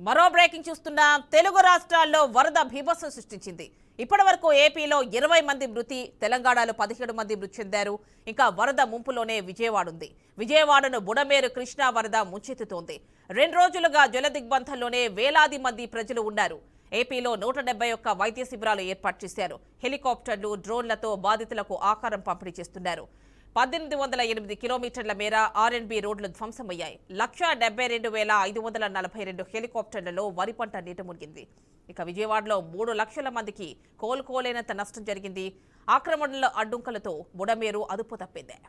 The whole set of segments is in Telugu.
మరో బ్రేకింగ్ చూస్తున్నా తెలుగు రాష్ట్రాల్లో వరద బీభత్సం సృష్టించింది. ఇప్పటివరకు ఏపీలో 20 మంది మృతి, తెలంగాణలో 17 మంది మృతి చెందారు. ఇంకా వరద ముంపులోనే విజయవాడ ఉంది. విజయవాడను బుడమేరు కృష్ణా వరద ముంచెత్తుతోంది. 2 రోజులుగా జలదిగ్బంధంలోనే వేలాది మంది ప్రజలు ఉన్నారు. ఏపీలో 171 వైద్య శిబిరాలు ఏర్పాటు చేశారు. హెలికాప్టర్లు, డ్రోన్లతో బాధితులకు ఆహారం పంపిణీ చేస్తున్నారు. 1808 కిలోమీటర్ల మేర ఆర్ఎండ్బి రోడ్లు ధ్వంసమయ్యాయి. 172,542 హెలికాప్టర్లలో వరి పంట నీట మునిగింది. ఇక విజయవాడలో 3 లక్షల మందికి కోలుకోలేనంత నష్టం జరిగింది. ఆక్రమణల అడ్డంకులతో బుడమేరు అదుపు తప్పింది.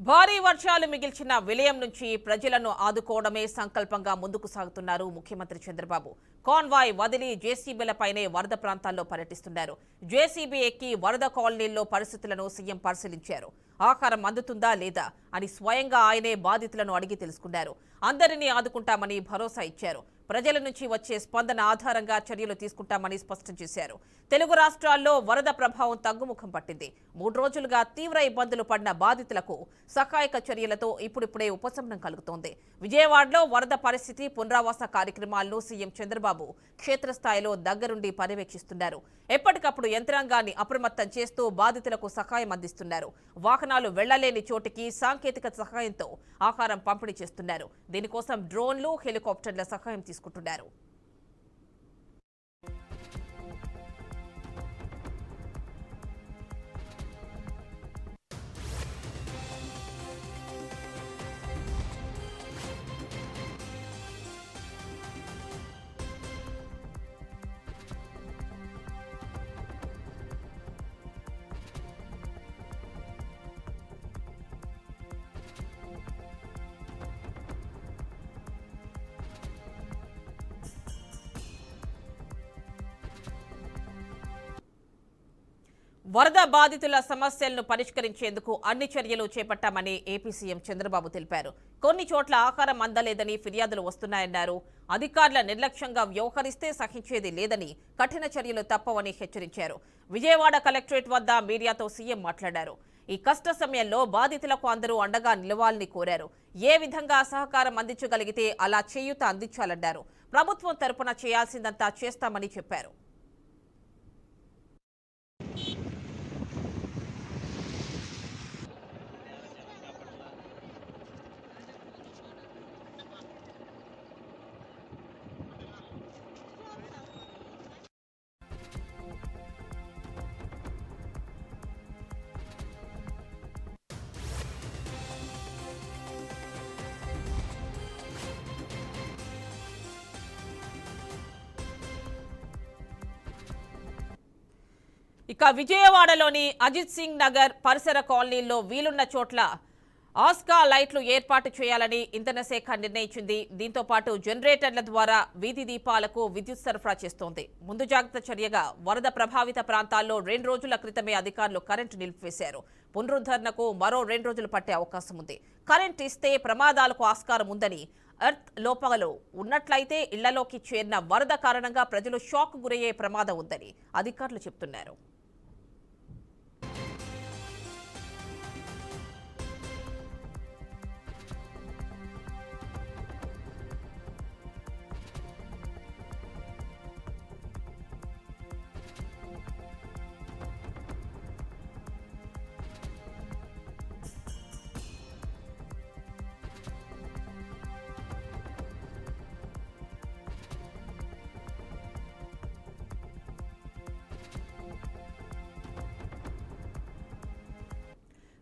భారీ వర్షాలు మిగిల్చిన విలయం నుంచి ప్రజలను ఆదుకోవడమే సంకల్పంగా ముందుకు సాగుతున్నారు ముఖ్యమంత్రి చంద్రబాబు. కాన్వాయ్ వదిలి జేసీబీలపైనే వరద ప్రాంతాల్లో పర్యటిస్తున్నారు. జేసీబీ ఎక్కి వరద కాలనీల్లో పరిస్థితులను సీఎం పరిశీలించారు. ఆహారం అందుతుందా లేదా అని స్వయంగా ఆయనే బాధితులను అడిగి తెలుసుకున్నారు. అందరినీ ఆదుకుంటామని భరోసా ఇచ్చారు. ప్రజల నుంచి వచ్చే స్పందన ఆధారంగా చర్యలు తీసుకుంటామని స్పష్టం చేశారు. తెలుగు రాష్ట్రాల్లో వరద ప్రభావం తగ్గుముఖం పట్టింది. 3 రోజులుగా తీవ్ర ఇబ్బందులు పడిన బాధితులకు సహాయక చర్యలతో ఇప్పుడిప్పుడే ఉపశమనం కలుగుతోంది. విజయవాడలో వరద పరిస్థితి, పునరావాస కార్యక్రమాలను సీఎం చంద్రబాబు క్షేత్రస్థాయిలో దగ్గరుండి పర్యవేక్షిస్తున్నారు. ఎప్పటికప్పుడు యంత్రాంగాన్ని అప్రమత్తం చేస్తూ బాధితులకు సహాయం అందిస్తున్నారు. వాహనాలు వెళ్లలేని చోటికి సాంకేతిక సహాయంతో ఆహారం పంపిణీ చేస్తున్నారు. దీనికోసం డ్రోన్లు, హెలికాప్టర్ల సహాయం తీసుకుంటున్నారు. వరద బాధితుల సమస్యలను పరిష్కరించేందుకు అన్ని చర్యలు చేపట్టామని ఏపీ సీఎం చంద్రబాబు తెలిపారు. కొన్ని చోట్ల ఆహారం అందలేదని ఫిర్యాదులు వస్తున్నాయన్నారు. అధికారుల నిర్లక్ష్యంగా వ్యవహరిస్తే సహించేది లేదని, కఠిన చర్యలు తప్పవని హెచ్చరించారు. విజయవాడ కలెక్టరేట్ వద్ద మీడియాతో సీఎం మాట్లాడారు. ఈ కష్ట సమయంలో బాధితులకు అందరూ అండగా నిలవాలని కోరారు. ఏ విధంగా సహకారం అందించగలిగితే అలా చేయూత అందించాలన్నారు. ప్రభుత్వం తరపున చేయాల్సిందంతా చేస్తామని చెప్పారు. ఇక విజయవాడలోని అజిత్ సింగ్ నగర్ పరిసర కాలనీల్లో వీలున్న చోట్ల ఆస్కా లైట్లు ఏర్పాటు చేయాలని ఇంధన శాఖ నిర్ణయించింది. దీంతో పాటు జనరేటర్ల ద్వారా వీధి దీపాలకు విద్యుత్ సరఫరా చేస్తోంది. ముందు జాగ్రత్త చర్యగా వరద ప్రభావిత ప్రాంతాల్లో 2 రోజుల క్రితమే అధికారులు కరెంటు నిలిపివేశారు. పునరుద్ధరణకు మరో 2 రోజులు పట్టే అవకాశం ఉంది. కరెంట్ ఇస్తే ప్రమాదాలకు ఆస్కారం ఉందని, ఎర్త్ లోపాలు ఉన్నట్లయితే ఇళ్లలోకి చేరిన వరద కారణంగా ప్రజలు షాక్ గురయ్యే ప్రమాదం ఉందని అధికారులు చెబుతున్నారు.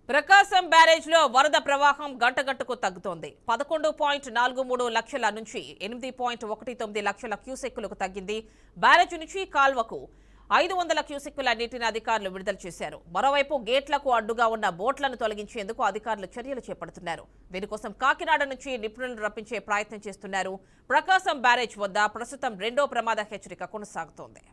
ప్రకాశం బ్యారేజ్లో వరద ప్రవాహం గంటగంటకు తగ్గుతోంది. 11.43 లక్షల నుంచి 8.19 లక్షల క్యూసెక్కులకు తగ్గింది. బ్యారేజ్ నుంచి కాల్వకు 500 క్యూసెక్కుల నీటిని అధికారులు విడుదల చేశారు. మరోవైపు గేట్లకు అడ్డుగా ఉన్న బోట్లను తొలగించేందుకు అధికారులు చర్యలు చేపడుతున్నారు. దీనికోసం కాకినాడ నుంచి నిపుణులను రప్పించే ప్రయత్నం చేస్తున్నారు. ప్రకాశం బ్యారేజ్ వద్ద ప్రస్తుతం రెండో ప్రమాద హెచ్చరిక కొనసాగుతోంది.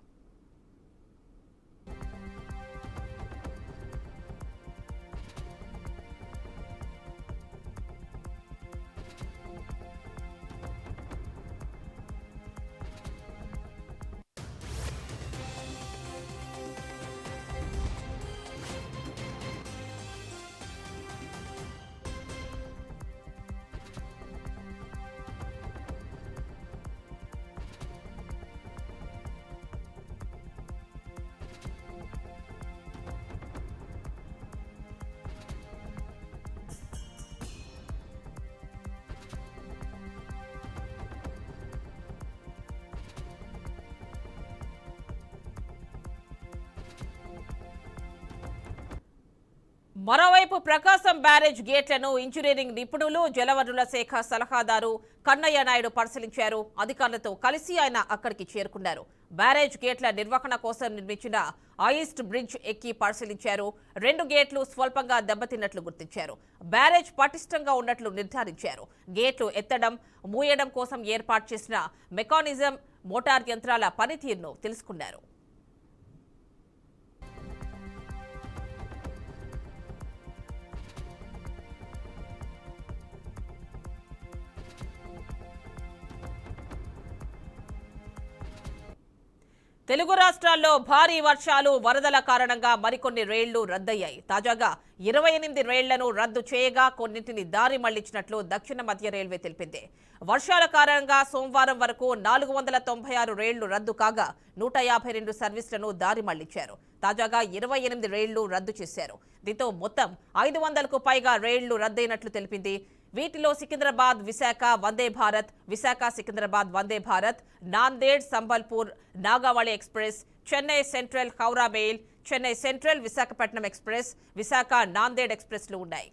మరోవైపు ప్రకాశం బ్యారేజ్ గేట్లను ఇంజనీరింగ్ నిపుణులు, జలవనరుల శాఖ సలహాదారు కన్నయ్య నాయుడు పరిశీలించారు. అధికారులతో కలిసి ఆయన అక్కడికి చేరుకున్నారు. బ్యారేజ్ గేట్ల నిర్వహణ కోసం నిర్మించిన ఐస్ట్ బ్రిడ్జ్ ఎక్కి పరిశీలించారు. 2 గేట్లు స్వల్పంగా దెబ్బతిన్నట్లు గుర్తించారు. బ్యారేజ్ పటిష్టంగా ఉన్నట్లు నిర్ధారించారు. గేట్లు ఎత్తడం, మూయడం కోసం ఏర్పాటు చేసిన మెకానిజం, మోటార్ యంత్రాల పనితీరును తెలుసుకున్నారు. తెలుగు రాష్ట్రాల్లో భారీ వర్షాలు, వరదల కారణంగా మరికొన్ని రైళ్లు రద్దయ్యాయి. తాజాగా 28 రైళ్లను రద్దు చేయగా కొన్నింటిని దారి మళ్లించినట్లు దక్షిణ మధ్య రైల్వే తెలిపింది. వర్షాల కారణంగా సోమవారం వరకు 496 రైళ్లు రద్దు కాగా 152 సర్వీసులను దారి మళ్లించారు. తాజాగా 28 రైళ్లు రద్దు చేశారు. దీంతో మొత్తం 500కు పైగా రైళ్లు రద్దయినట్లు తెలిపింది. వీటిలో Secunderabad Visakha Vande Bharat, Visakha Secunderabad Vande Bharat, Nanded Sambalpur Nagavali Express, Chennai Central Howrah Mail, Chennai Central Visakhapatnam Express, Visakha Nanded ఎక్స్ప్రెస్లు ఉన్నాయి.